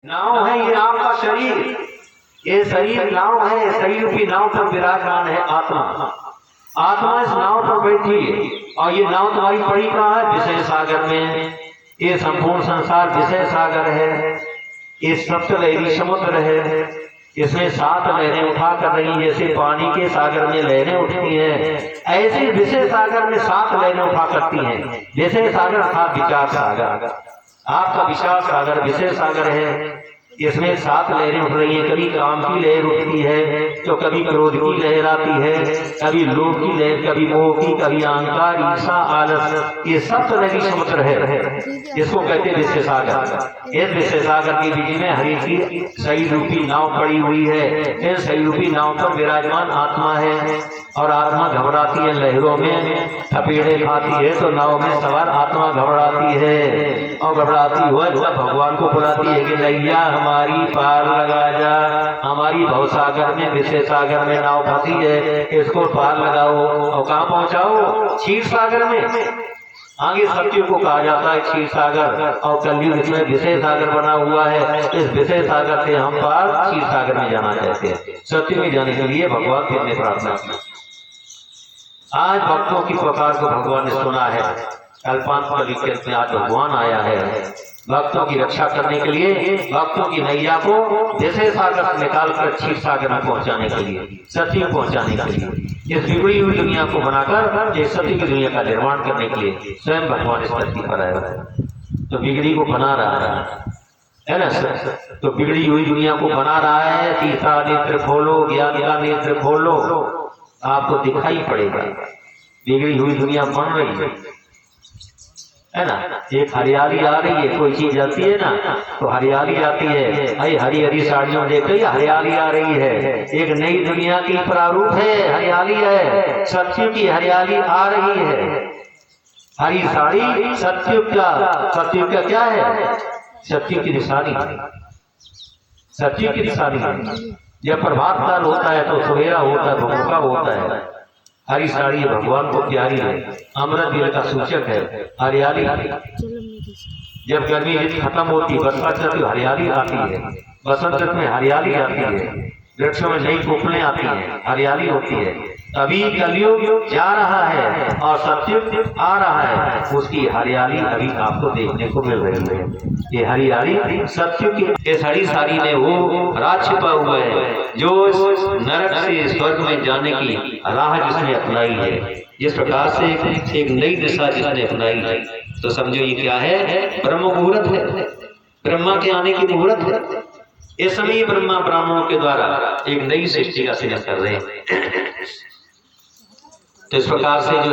नाव है ये आपका शरीर, ये शरीर नाव है। शरीर की नाव पर विराजमान है आत्मा। आत्मा इस नाव पर बैठी है और ये नाव तुम्हारी पड़ी कहाँ है? विषय सागर में। ये संपूर्ण संसार विषय सागर है, ये सप्तलहरी समुद्र है। इसमें 7 लहरें उठा कर रही, जैसे पानी के सागर में लहरें उठती हैं, ऐसे विषय सागर में 7 लहरें उठा करती हैं। विषय सागर अर्थात विचार सागर। आपका विचार सागर विषय सागर है। इसमें 7 लहरें उठ रही हैं। कभी काम की लहर उठती है तो कभी क्रोध की लहर आती है, कभी लोभ की लहर, कभी मोह की, कभी अहंकार, ईर्षा, आलस। ये सप्तलहरी समुद्र है, इसको कहते हैं विषय सागर। इस विषय सागर के बीच में हरि की शरीर रूपी नाव पड़ी हुई है। इस शरीर रूपी नाव पर विराजमान आत्मा है और आत्मा घबराती है, लहरों में थपेड़े खाती है तो नाव में सवार आत्मा घबराती है और घबराती हुआ भगवान को बुलाती है कि नैया हमारी पार लगा जा, हमारी भवसागर में विषय सागर में नाव फंसी है, इसको पार लगाओ और कहाँ पहुंचाओ? क्षीर सागर में। आगे सत्य को कहा जाता है क्षीर सागर और कलयुग इसमें विषय सागर बना हुआ है। इस विषय सागर से हम पार क्षीर सागर में जाना चाहते हैं। सत्य में जाने के लिए भगवान से हमने प्रार्थना की। आज भक्तों की पुकार को भगवान ने सुना है। कल्पांत कलियुग में आज भगवान आया है भक्तों की रक्षा करने के लिए, भक्तों की नैया को विषय सागर से निकालकर क्षीर सागर में पहुंचाने के लिए, सत्य में पहुंचाने के लिए, इस बिगड़ी हुई दुनिया को बनाकर एक सत्य की दुनिया का निर्माण करने के लिए स्वयं भगवान इस धरती पर आया है। तो बिगड़ी को बना रहा है ना सर? तो बिगड़ी हुई दुनिया को बना रहा है। तीसरा नेत्र खोलो, ज्ञान का नेत्र खोलो, आपको दिखाई पड़ेगा बिगड़ी हुई दुनिया बन रही है ना। एक हरियाली आ रही है, कोई चीज आती है ना तो हरियाली आती है, अरे हरी हरी साड़ियों देख रही हरियाली आ रही है। एक नई दुनिया की प्रारूप है, हरियाली है, सत्य की हरियाली आ रही है। हरी साड़ी सत्य का क्या है? सत्य की निशानी, सत्य की निशानी। जब प्रभात काल होता है तो सवेरा होता है, भूखा होता है। हरी साड़ी भगवान को प्यारी है, अमृत दिल का सूचक है। हरियाली, जब गर्मी खत्म होती, बरसात ऋतु हरियाली आती है, बसंत ऋतु में हरियाली आती है, वृक्षों में नई कोपलें आती हैं, हरियाली होती है। अभी कलयुग जा रहा है और सत्युग आ रहा है, उसकी हरियाली अभी आपको देखने को मिल रही है। ये हरियाली सत्युग की। इस हरी साड़ी में वो राज छिपा हुआ है जो नरक से स्वर्ग में जाने की राह जिसने अपनाई है। इस प्रकार से एक नई दिशा जिसने अपनाई है, तो समझो ये क्या है? ब्रह्म मुहूर्त है, ब्रह्मा के आने की मुहूर्त है। इस समय ब्रह्मा ब्राह्मणों के द्वारा एक नई सृष्टि का सृजन कर रहे हैं। तो इस प्रकार से जो